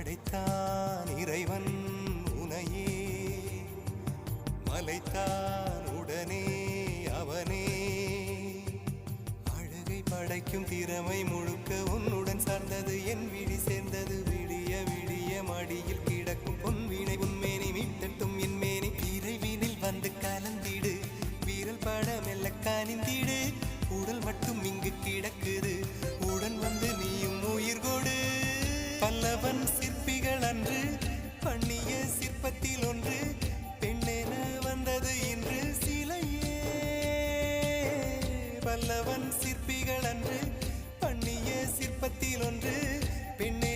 படைத்தான் இறைவன் உனையே, மலைத்தான் உடனே அவனே. அழகை படைக்கும் திறமை முழுக்க உன்னுடன் சார்ந்தது, என் விழி சேர்ந்தது. விடிய விடிய மடியில் கிடக்கும் பொன்வினை உன்மேனி மீட்டட்டும் என் மேனி. இறைவினில் வந்து கலந்திடு, வீரல் பட மெல்ல காணிந்திடு. உடல் மட்டும் இங்கு கிடக்குது, உடன் வந்து நீயும் உயிர் கொடு. பல்லவன் சிற்பிகள் அன்று பண்ணிய சிற்பத்தில் ஒன்று, பெண்ணென வந்தது இன்று சிலையே. பல்லவன் சிற்பிகள் அன்று பண்ணிய சிற்பத்தில் ஒன்று, பெண்ணே